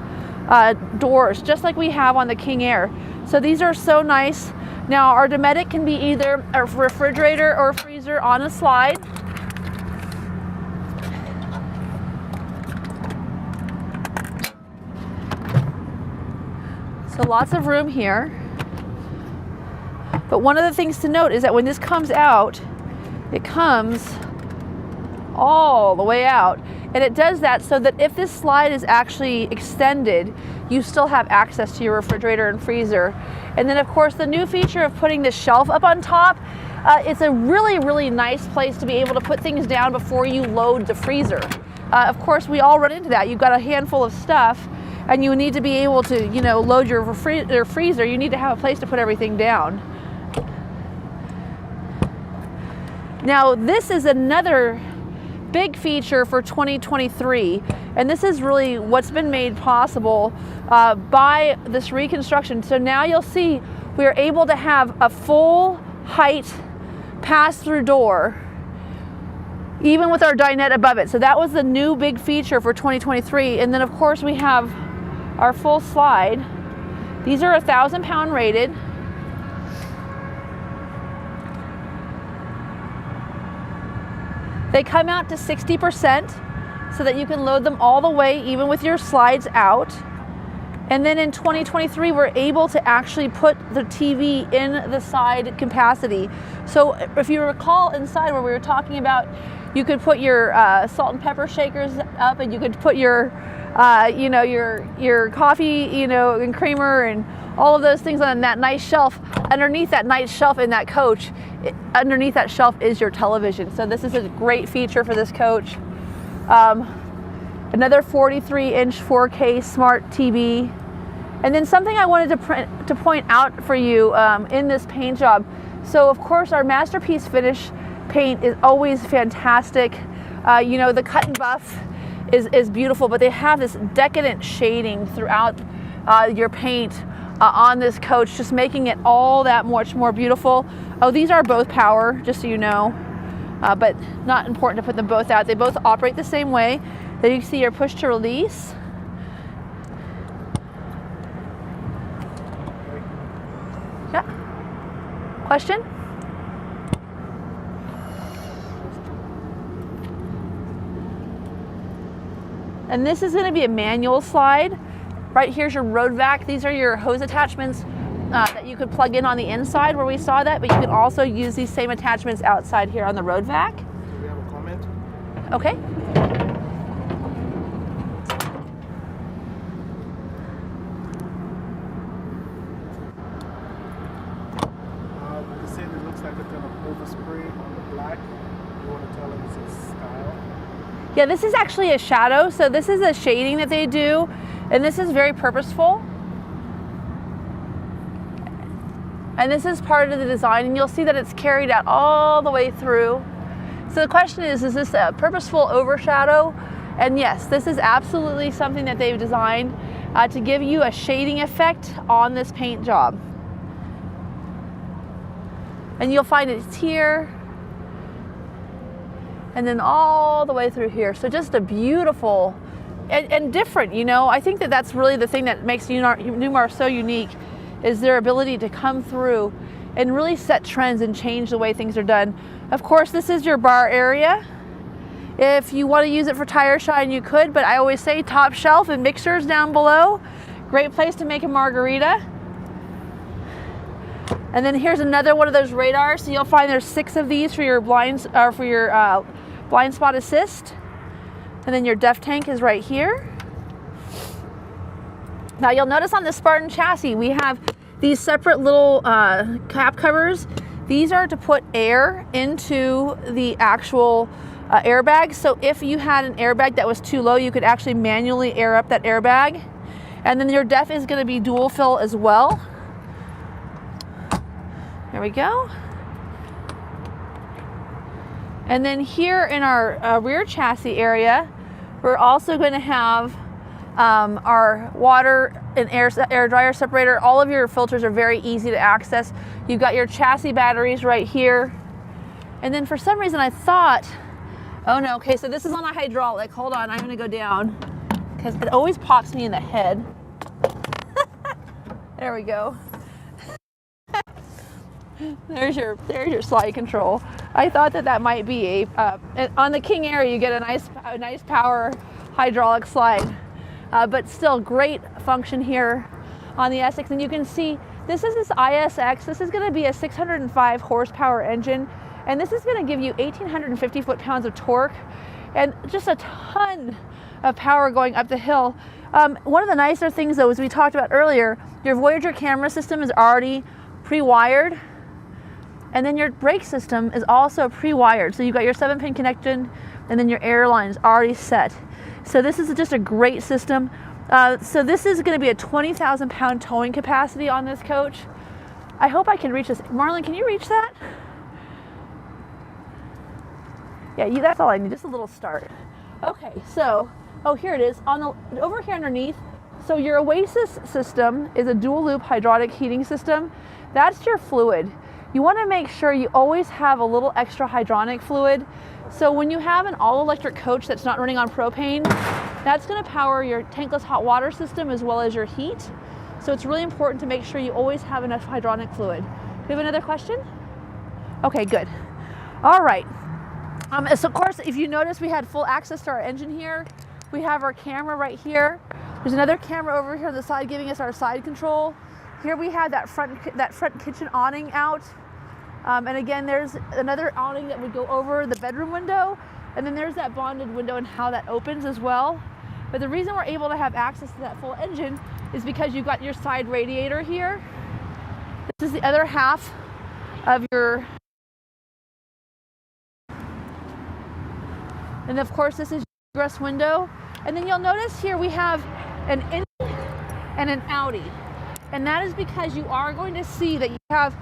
doors, just like we have on the King Air. So these are so nice. Now our Dometic can be either a refrigerator or a freezer on a slide. So lots of room here. But one of the things to note is that when this comes out, it comes all the way out. And it does that so that if this slide is actually extended, you still have access to your refrigerator and freezer. And then of course the new feature of putting this shelf up on top, it's a really nice place to be able to put things down before you load the freezer. Of course we all run into that. You've got a handful of stuff and you need to be able to, load your freezer. You need to have a place to put everything down. Now this is another big feature for 2023, and this is really what's been made possible by this reconstruction. So now you'll see we are able to have a full height pass-through door even with our dinette above it. So that was the new big feature for 2023. And then of course we have our full slide. These are 1,000-pound rated. They come out to 60% so that you can load them all the way, even with your slides out. And then in 2023, we're able to actually put the TV in the side capacity. So if you recall inside where we were talking about, you could put your salt and pepper shakers up, and you could put your, your coffee, and creamer and all of those things on that nice shelf. Underneath that nice shelf in that coach, underneath that shelf is your television. So this is a great feature for this coach. Another 43-inch 4K smart TV. And then something I wanted to point out for you in this paint job. So of course our Masterpiece Finish paint is always fantastic. The cut and buff is beautiful, but they have this decadent shading throughout your paint on this coach, just making it all that much more beautiful. Oh, these are both power, just so you know, but not important to put them both out. They both operate the same way. Then you can see your push to release. Yeah. Question? And this is going to be a manual slide. Right here's your road vac. These are your hose attachments that you could plug in on the inside where we saw that, but you can also use these same attachments outside here on the road vac. Do we have a comment? Okay. They said it looks like it's going to overspray on the black. You want to tell them it's a style? Yeah, this is actually a shadow. So this is a shading that they do, and this is very purposeful. And this is part of the design, and you'll see that it's carried out all the way through. So the question is this a purposeful overshadow? And yes, this is absolutely something that they've designed to give you a shading effect on this paint job. And you'll find it's here, and then all the way through here. So just a beautiful and different, I think that that's really the thing that makes Newmar so unique, is their ability to come through and really set trends and change the way things are done. Of course, this is your bar area. If you want to use it for tire shine, you could, but I always say top shelf and mixers down below. Great place to make a margarita. And then here's another one of those radars. So you'll find there's 6 of these for your blind spot assist. And then your def tank is right here. Now you'll notice on the Spartan chassis, we have these separate little cap covers. These are to put air into the actual airbag. So if you had an airbag that was too low, you could actually manually air up that airbag. And then your def is going to be dual fill as well. There we go. And then here in our rear chassis area, we're also going to have our water and air dryer separator. All of your filters are very easy to access. You've got your chassis batteries right here. And then for some reason I thought, oh no, okay, so this is on a hydraulic. Hold on, I'm gonna go down because it always pops me in the head. There we go. There's your slide control. I thought that might be on the King Air you get a nice power hydraulic slide. But still great function here on the Essex. And you can see this is this ISX. This is going to be a 605 horsepower engine. And this is going to give you 1,850 foot-pounds of torque and just a ton of power going up the hill. One of the nicer things, though, as we talked about earlier, your Voyager camera system is already pre-wired. And then your brake system is also pre-wired. So you've got your 7-pin connection and then your air line is already set. So this is just a great system. So this is going to be a 20,000 pound towing capacity on this coach. I hope I can reach this. Marlon, can you reach that? Yeah, that's all I need, just a little start. Okay, so, oh, here it is. Over here underneath, so your Oasis system is a dual loop hydraulic heating system. That's your fluid. You want to make sure you always have a little extra hydronic fluid. So when you have an all-electric coach that's not running on propane, that's going to power your tankless hot water system as well as your heat. So it's really important to make sure you always have enough hydronic fluid. Do you have another question? Okay, good. All right. So of course, if you notice, we had full access to our engine here. We have our camera right here. There's another camera over here on the side giving us our side control. Here we have that front kitchen awning out. And again, there's another awning that would go over the bedroom window. And then there's that bonded window and how that opens as well. But the reason we're able to have access to that full engine is because you've got your side radiator here. This is the other half of your... And of course, this is your egress window. And then you'll notice here we have an in and an outie. And that is because you are going to see that you have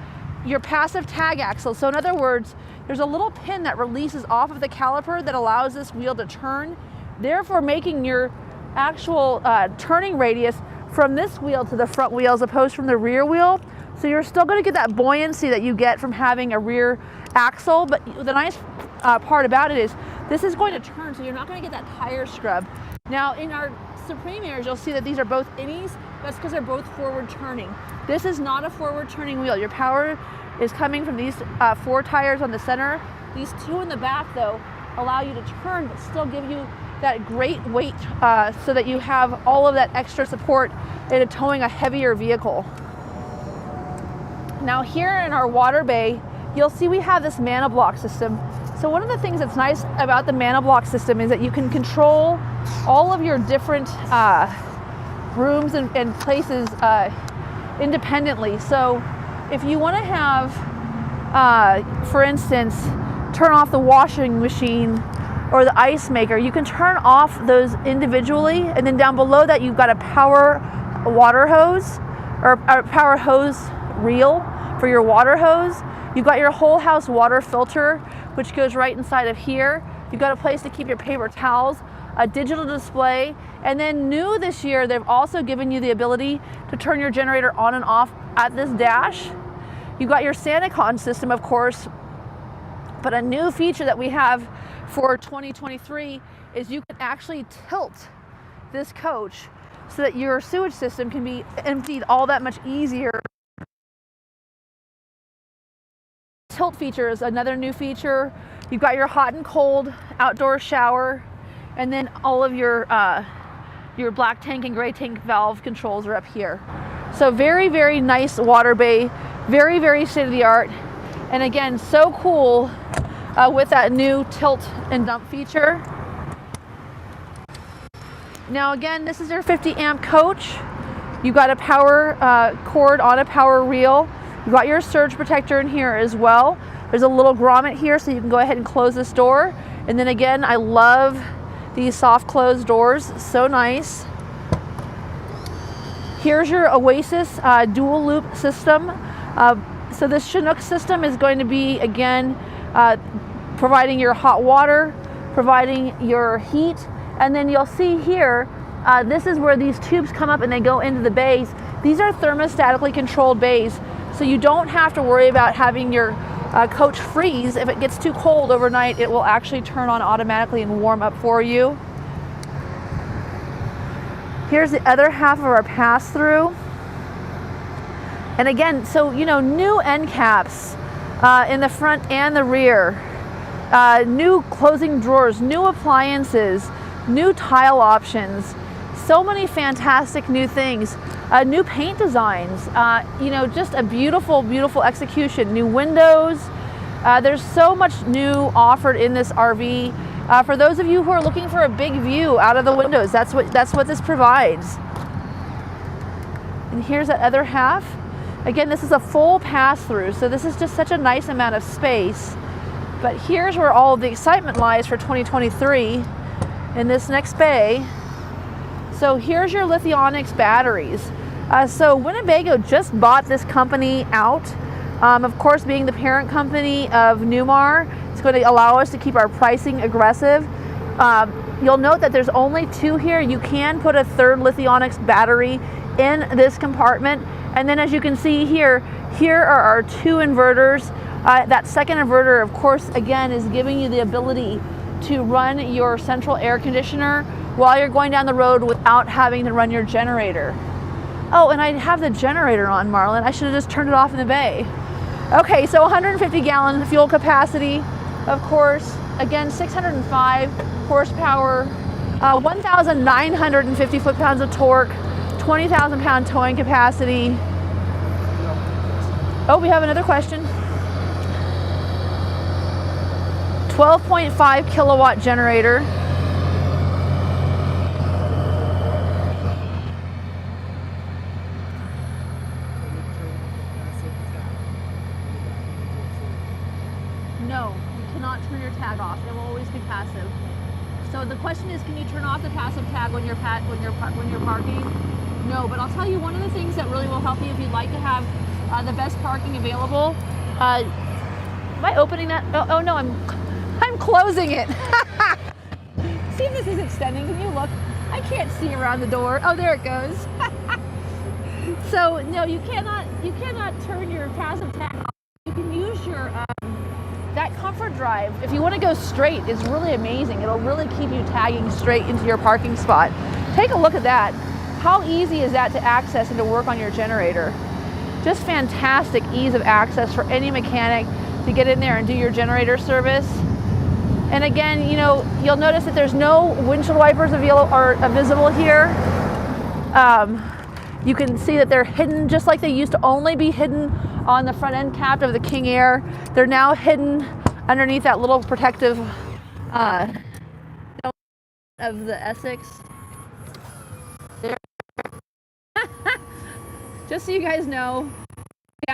your passive tag axle. So in other words, there's a little pin that releases off of the caliper that allows this wheel to turn, therefore making your actual turning radius from this wheel to the front wheel as opposed from the rear wheel. So you're still going to get that buoyancy that you get from having a rear axle, but the nice part about it is this is going to turn, so you're not going to get that tire scrub. Now in our Supreme Airs, you'll see that these are both innies. That's because they're both forward turning. This is not a forward turning wheel. Your power is coming from these 4 tires on the center. These 2 in the back, though, allow you to turn but still give you that great weight so that you have all of that extra support in towing a heavier vehicle. Now here in our water bay, you'll see we have this mana block system. So one of the things that's nice about the mana block system is that you can control all of your different rooms and places independently. So if you want to have, for instance, turn off the washing machine or the ice maker, you can turn off those individually, and then down below that you've got a power water hose or a power hose reel for your water hose. You've got your whole house water filter, which goes right inside of here. You've got a place to keep your paper towels, a digital display, and then new this year, they've also given you the ability to turn your generator on and off at this dash. You've got your SantaCon system, of course, but a new feature that we have for 2023 is you can actually tilt this coach so that your sewage system can be emptied all that much easier. tilt feature is another new feature. You've got your hot and cold outdoor shower, and then all of your black tank and gray tank valve controls are up here. So very, very nice water bay, very, very state-of-the-art. And again, so cool with that new tilt and dump feature. Now again, this is your 50 amp coach. You've got a power cord on a power reel. You've got your surge protector in here as well. There's a little grommet here so you can go ahead and close this door. And then again, I love these soft closed doors, so nice. Here's your Oasis dual loop system. So this Chinook system is going to be, again, providing your hot water, providing your heat, and then you'll see here, this is where these tubes come up and they go into the bays. These are thermostatically controlled bays, so you don't have to worry about having your coach freeze. If it gets too cold overnight, it will actually turn on automatically and warm up for you. Here's the other half of our pass-through. And again, so new end caps in the front and the rear, new closing drawers, new appliances, new tile options, so many fantastic new things, new paint designs, just a beautiful, beautiful execution, new windows. There's so much new offered in this RV. For those of you who are looking for a big view out of the windows, that's what this provides. And here's that other half. Again, this is a full pass-through, so this is just such a nice amount of space. But here's where all of the excitement lies for 2023 in this next bay. So here's your Lithionics batteries. So Winnebago just bought this company out. Of course, being the parent company of Newmar, it's going to allow us to keep our pricing aggressive. You'll note that there's only 2 here. You can put a third Lithionics battery in this compartment. And then as you can see here are our 2 inverters. That second inverter, of course, again, is giving you the ability to run your central air conditioner while you're going down the road without having to run your generator. Oh, and I have the generator on, Marlon. I should have just turned it off in the bay. Okay, so 150 gallon fuel capacity, of course. Again, 605 horsepower, 1,950 foot-pounds of torque, 20,000 pound towing capacity. Oh, we have another question. 12.5 kilowatt generator. No, you cannot turn your tag off. It will always be passive. So the question is, can you turn off the passive tag when you're parking? No, but I'll tell you one of the things that really will help you if you'd like to have the best parking available. Am I opening that? Oh no, I'm closing it. See if this is extending. Can you look? I can't see around the door. Oh, there it goes. So no, you cannot turn your passive tag off. You can use your that comfort drive. If you want to go straight, is really amazing. It'll really keep you tagging straight into your parking spot. Take a look at that. How easy is that to access and to work on your generator? Just fantastic ease of access for any mechanic to get in there and do your generator service. And again, you'll notice that there's no windshield wipers visible here. You can see that they're hidden just like they used to only be hidden on the front end cap of the King Air. They're now hidden underneath that little protective of the Essex. There. Just so you guys know,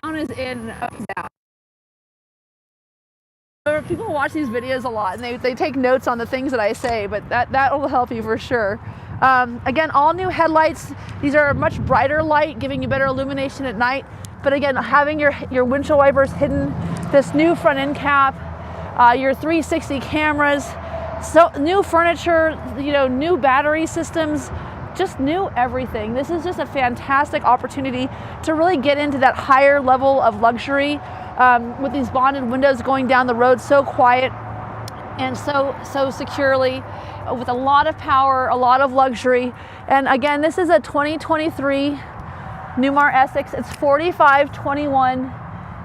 down is in, up is down. People watch these videos a lot and they take notes on the things that I say, but that will help you for sure. Again, all new headlights. These are a much brighter light, giving you better illumination at night. But again, having your windshield wipers hidden, this new front end cap, your 360 cameras, so new furniture, new battery systems, just new everything. This is just a fantastic opportunity to really get into that higher level of luxury with these bonded windows going down the road so quiet and so securely, with a lot of power, a lot of luxury. And again, this is a 2023 Newmar Essex. It's 4521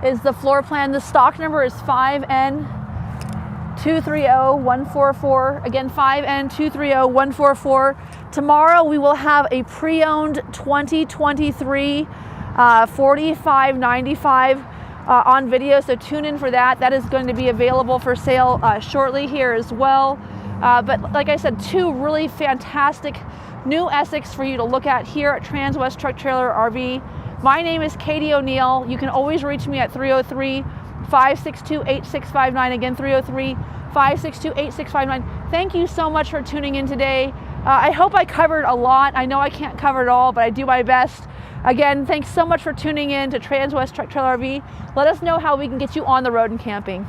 is the floor plan. The stock number is 5N230144. Again, 5N230144. Tomorrow we will have a pre-owned 2023 4595 on video, so tune in for that. That is going to be available for sale shortly here as well. But like I said, two really fantastic new Essex for you to look at here at Trans-West Truck Trailer RV. My name is Katie O'Neill. You can always reach me at 303-562-8659. Again, 303-562-8659. Thank you so much for tuning in today. I hope I covered a lot. I know I can't cover it all, but I do my best. Again, thanks so much for tuning in to Trans-West Truck Trailer RV. Let us know how we can get you on the road and camping.